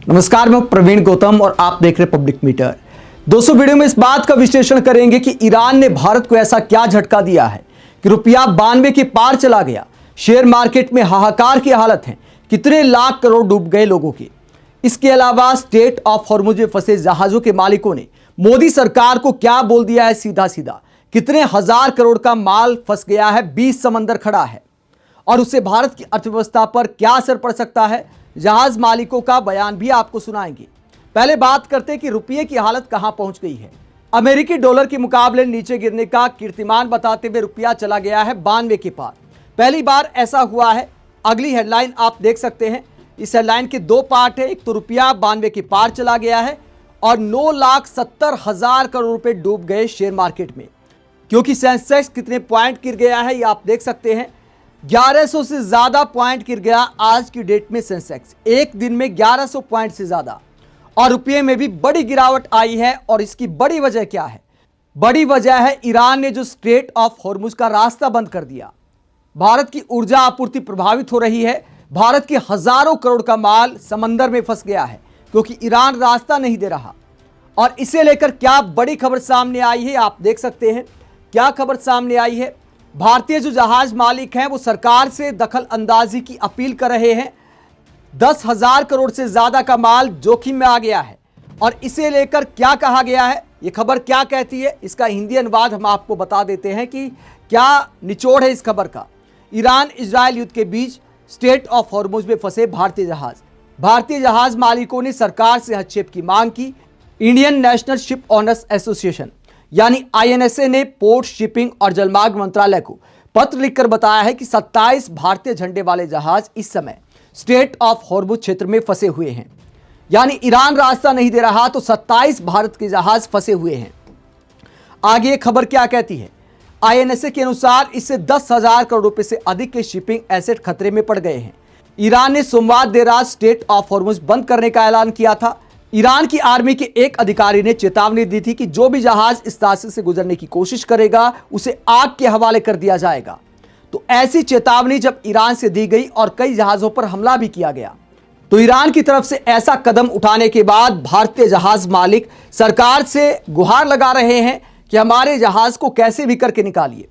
नमस्कार, मैं प्रवीण गौतम और आप देख रहे हैं पब्लिक मीटर। दोस्तों, वीडियो में इस बात का विश्लेषण करेंगे कि ईरान ने भारत को ऐसा क्या झटका दिया है कि रुपया 92 के पार चला गया। शेयर मार्केट में हाहाकार की हालत है, कितने लाख करोड़ डूब गए लोगों के। इसके अलावा स्ट्रेट ऑफ हॉर्मुज में फंसे जहाजों के मालिकों ने मोदी सरकार को क्या बोल दिया है सीधा सीधा। कितने हजार करोड़ का माल फंस गया है, 20 समंदर खड़ा है और उससे भारत की अर्थव्यवस्था पर क्या असर पड़ सकता है, जहाज मालिकों का बयान भी आपको सुनाएंगे। पहले बात करते हैं कि रुपये की हालत कहां पहुंच गई है। अमेरिकी डॉलर के मुकाबले नीचे गिरने का कीर्तिमान बताते हुए रुपया चला गया है 92 के पार। पहली बार ऐसा हुआ है। अगली हेडलाइन आप देख सकते हैं। इस हेडलाइन के दो पार्ट है। एक तो रुपया 92 के पार चला गया है और 9,70,000 करोड़ रुपए डूब गए शेयर मार्केट में। क्योंकि सेंसेक्स कितने पॉइंट गिर गया है ये आप देख सकते हैं। 1100 से ज्यादा पॉइंट गिर गया आज की डेट में सेंसेक्स, एक दिन में 1100 पॉइंट से ज्यादा। और रुपये में भी बड़ी गिरावट आई है। और इसकी बड़ी वजह क्या है? बड़ी वजह है ईरान ने जो स्ट्रेट ऑफ हॉर्मुज का रास्ता बंद कर दिया। भारत की ऊर्जा आपूर्ति प्रभावित हो रही है। भारत के हजारों करोड़ का माल समंदर में फंस गया है क्योंकि ईरान रास्ता नहीं दे रहा। और इसे लेकर क्या बड़ी खबर सामने आई है आप देख सकते हैं। क्या खबर सामने आई है? भारतीय जो जहाज मालिक हैं वो सरकार से दखल अंदाजी की अपील कर रहे हैं। 10,000 करोड़ से ज्यादा का माल जोखिम में आ गया है। और इसे लेकर क्या कहा गया है, ये खबर क्या कहती है, इसका हिंदी अनुवाद हम आपको बता देते हैं कि क्या निचोड़ है इस खबर का। ईरान इजराइल युद्ध के बीच स्ट्रेट ऑफ हॉर्मुज में फंसे भारतीय जहाज मालिकों ने सरकार से हस्तक्षेप की मांग की। Indian national ship owners association यानी आईएनएसए ने पोर्ट, शिपिंग और जलमार्ग मंत्रालय को पत्र लिखकर बताया है कि 27 भारतीय झंडे वाले जहाज इस समय स्ट्रेट ऑफ हॉर्मुज क्षेत्र में फंसे हुए हैं। यानी ईरान रास्ता नहीं दे रहा तो 27 भारत के जहाज फंसे हुए हैं। आगे खबर क्या कहती है? आईएनएसए के अनुसार इससे 10,000 करोड़ रुपए से अधिक के शिपिंग एसेट खतरे में पड़ गए हैं। ईरान ने सोमवार देर रात स्ट्रेट ऑफ हॉर्मुज बंद करने का ऐलान किया था। ईरान की आर्मी के एक अधिकारी ने चेतावनी दी थी कि जो भी जहाज इस रास्ते से गुजरने की कोशिश करेगा उसे आग के हवाले कर दिया जाएगा। तो ऐसी चेतावनी जब ईरान से दी गई और कई जहाजों पर हमला भी किया गया, तो ईरान की तरफ से ऐसा कदम उठाने के बाद भारतीय जहाज मालिक सरकार से गुहार लगा रहे हैं कि हमारे जहाज को कैसे भी करके निकालिए।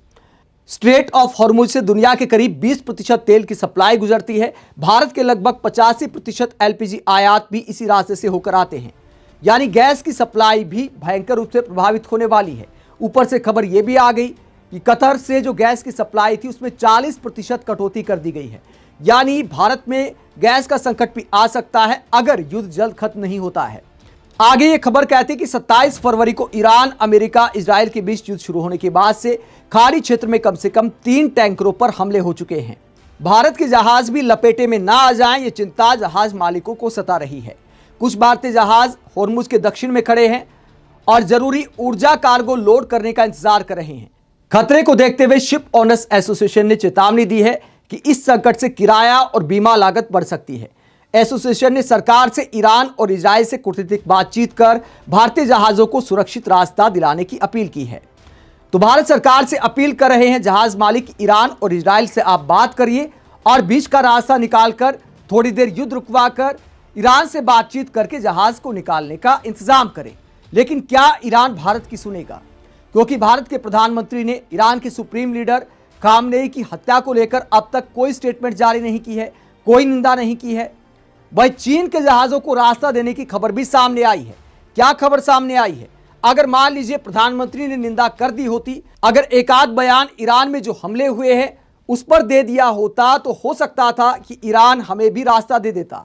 स्ट्रेट ऑफ हॉर्मुज से दुनिया के करीब 20% तेल की सप्लाई गुजरती है। भारत के लगभग 85% एलपीजी आयात भी इसी रास्ते से होकर आते हैं। यानी गैस की सप्लाई भी भयंकर रूप से प्रभावित होने वाली है। ऊपर से खबर यह भी आ गई कि कतर से जो गैस की सप्लाई थी उसमें 40% कटौती कर दी गई है। यानी भारत में गैस का संकट भी आ सकता है अगर युद्ध जल्द खत्म नहीं होता है। आगे ये खबर कहती है कि 27 फरवरी को ईरान, अमेरिका, इजराइल के बीच युद्ध शुरू होने के बाद से खाड़ी क्षेत्र में कम से कम 3 टैंकरों पर हमले हो चुके हैं। भारत के जहाज भी लपेटे में ना आ जाएं, ये चिंता जहाज मालिकों को सता रही है। कुछ भारतीय जहाज हॉर्मुज के दक्षिण में खड़े हैं और जरूरी ऊर्जा कार्गो लोड करने का इंतजार कर रहे हैं। खतरे को देखते हुए शिप ओनर्स एसोसिएशन ने चेतावनी दी है कि इस संकट से किराया और बीमा लागत बढ़ सकती है। एसोसिएशन ने सरकार से ईरान और इजराइल से कूटनीतिक बातचीत कर भारतीय जहाजों को सुरक्षित रास्ता दिलाने की अपील की है। तो भारत सरकार से अपील कर रहे हैं जहाज मालिक, ईरान और इजराइल से आप बात करिए और बीच का रास्ता निकालकर थोड़ी देर युद्ध रुकवा कर ईरान से बातचीत करके जहाज को निकालने का इंतजाम करें। लेकिन क्या ईरान भारत की सुनेगा? क्योंकि भारत के प्रधानमंत्री ने ईरान के सुप्रीम लीडर खामनेई की हत्या को लेकर अब तक कोई स्टेटमेंट जारी नहीं की है, कोई निंदा नहीं की है। वही चीन के जहाजों को रास्ता देने की खबर भी सामने आई है। क्या खबर सामने आई है? अगर मान लीजिए प्रधानमंत्री ने निंदा कर दी होती, अगर एक आध बयान ईरान में जो हमले हुए हैं उस पर दे दिया होता तो हो सकता था कि ईरान हमें भी रास्ता दे देता।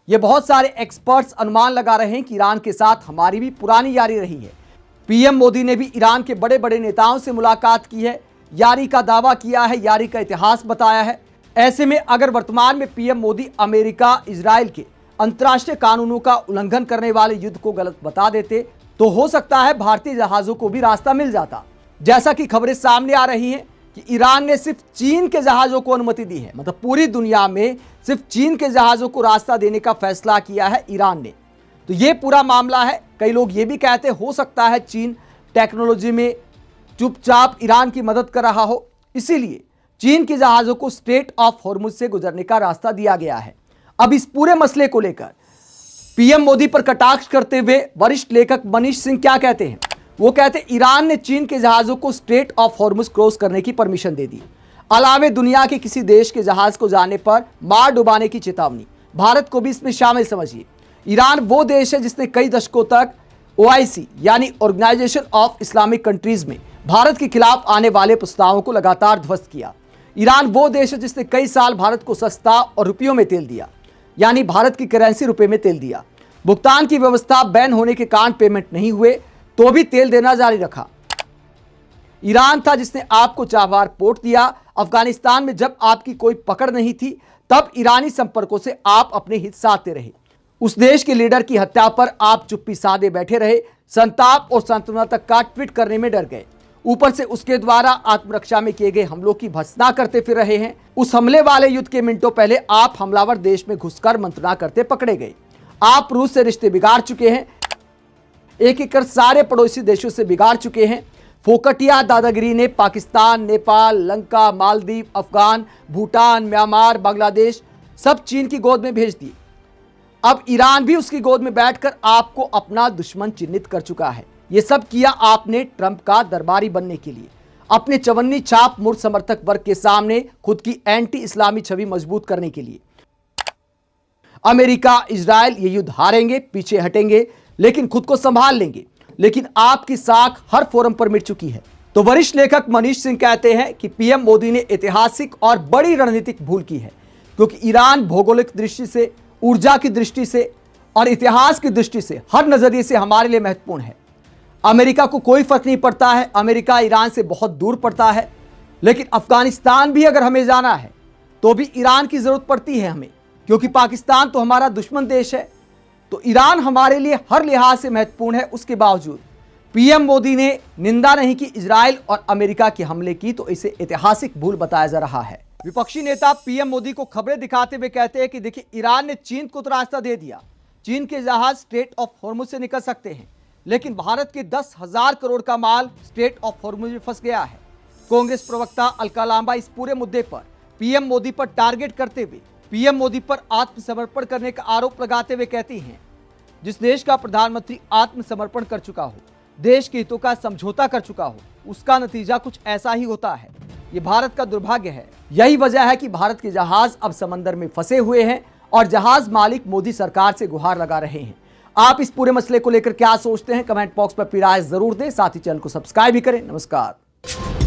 ये बहुत सारे एक्सपर्ट्स अनुमान लगा रहे हैं कि ईरान के साथ हमारी भी पुरानी यारी रही है। पीएम मोदी ने भी ईरान के बड़े बड़े नेताओं से मुलाकात की है, यारी का दावा किया है, यारी का इतिहास बताया है। ऐसे में अगर वर्तमान में पीएम मोदी अमेरिका, इजराइल के अंतर्राष्ट्रीय कानूनों का उल्लंघन करने वाले युद्ध को गलत बता देते तो हो सकता है भारतीय जहाजों को भी रास्ता मिल जाता। जैसा कि खबरें सामने आ रही हैं कि ईरान ने सिर्फ चीन के जहाजों को अनुमति दी है। मतलब पूरी दुनिया में सिर्फ चीन के जहाजों को रास्ता देने का फैसला किया है ईरान ने। तो ये पूरा मामला है। कई लोग ये भी कहते हो सकता है चीन टेक्नोलॉजी में चुपचाप ईरान की मदद कर रहा हो, इसीलिए चीन के जहाजों को स्ट्रेट ऑफ हॉर्मुज से गुजरने का रास्ता दिया गया है। अब इस पूरे मसले को लेकर पीएम मोदी पर कटाक्ष करते हुए वरिष्ठ लेखक मनीष सिंह क्या कहते हैं? वो कहते हैं ईरान ने चीन के जहाजों को स्ट्रेट ऑफ हॉर्मुज क्रॉस करने की परमिशन दे दी। अलावे दुनिया के किसी देश के जहाज को जाने पर मार डुबाने की चेतावनी। भारत को भी इसमें शामिल समझिए। ईरान वो देश है जिसने कई दशकों तक OIC यानी ऑर्गेनाइजेशन ऑफ इस्लामिक कंट्रीज में भारत के खिलाफ आने वाले प्रस्तावों को लगातार ध्वस्त किया। ईरान वो देश है जिसने कई साल भारत को सस्ता और रुपयों में तेल दिया, यानी भारत की करेंसी रुपए में तेल दिया। भुगतान की व्यवस्था बैन होने के कारण पेमेंट नहीं हुए तो भी तेल देना जारी रखा। ईरान था जिसने आपको चाबहार पोर्ट दिया। अफगानिस्तान में जब आपकी कोई पकड़ नहीं थी तब ईरानी संपर्कों से आप अपने हित साधते रहे। उस देश के लीडर की हत्या पर आप चुप्पी साधे बैठे रहे, संताप और सांत्वना तक का ट्वीट करने में डर गए। ऊपर से उसके द्वारा आत्मरक्षा में किए गए हमलों की भर्त्सना करते फिर रहे हैं। उस हमले वाले युद्ध के मिनटों पहले आप हमलावर देश में घुसकर मंत्रणा करते पकड़े गए। आप रूस से रिश्ते बिगाड़ चुके हैं, एक एक कर सारे पड़ोसी देशों से बिगाड़ चुके हैं। फोकटिया दादागिरी ने पाकिस्तान, नेपाल, लंका, मालदीव, अफगान, भूटान, म्यांमार, बांग्लादेश सब चीन की गोद में भेज दिए। अब ईरान भी उसकी गोद में बैठकर आपको अपना दुश्मन चिन्हित कर चुका है। यह सब किया आपने ट्रंप का दरबारी बनने के लिए, अपने चवन्नी छाप मूर्ख समर्थक वर्ग के सामने खुद की एंटी इस्लामी छवि मजबूत करने के लिए। अमेरिका, इजराइल ये युद्ध हारेंगे, पीछे हटेंगे, लेकिन खुद को संभाल लेंगे। लेकिन आपकी साख हर फोरम पर मिट चुकी है। तो वरिष्ठ लेखक मनीष सिंह कहते हैं कि पीएम मोदी ने ऐतिहासिक और बड़ी रणनीतिक भूल की है, क्योंकि ईरान भौगोलिक दृष्टि से, ऊर्जा की दृष्टि से और इतिहास की दृष्टि से हर नजरिए से हमारे लिए महत्वपूर्ण है। अमेरिका को कोई फर्क नहीं पड़ता है, अमेरिका ईरान से बहुत दूर पड़ता है। लेकिन अफगानिस्तान भी अगर हमें जाना है तो भी ईरान की जरूरत पड़ती है हमें, क्योंकि पाकिस्तान तो हमारा दुश्मन देश है। तो ईरान हमारे लिए हर लिहाज से महत्वपूर्ण है। उसके बावजूद पीएम मोदी ने निंदा नहीं की इजराइल और अमेरिका के हमले की, तो इसे ऐतिहासिक भूल बताया जा रहा है। विपक्षी नेता पीएम मोदी को खबरें दिखाते हुए कहते हैं कि देखिए, ईरान ने चीन को तो रास्ता दे दिया, चीन के जहाज स्ट्रेट ऑफ हॉर्मुज से निकल सकते हैं, लेकिन भारत के 10,000 करोड़ का माल स्ट्रेट ऑफ हॉर्मुज में फंस गया है। कांग्रेस प्रवक्ता अलका लांबा इस पूरे मुद्दे पर पीएम मोदी पर टारगेट करते हुए पीएम मोदी पर आत्मसमर्पण करने का आरोप लगाते हुए कहती हैं, जिस देश का प्रधानमंत्री आत्मसमर्पण कर चुका हो, देश के हितों का समझौता कर चुका हो, उसका नतीजा कुछ ऐसा ही होता है। ये भारत का दुर्भाग्य है। यही वजह है कि भारत के जहाज अब समंदर में फंसे हुए हैं और जहाज मालिक मोदी सरकार से गुहार लगा रहे हैं। आप इस पूरे मसले को लेकर क्या सोचते हैं? कमेंट बॉक्स पर अपनी राय जरूर दें, साथ ही चैनल को सब्सक्राइब भी करें। नमस्कार।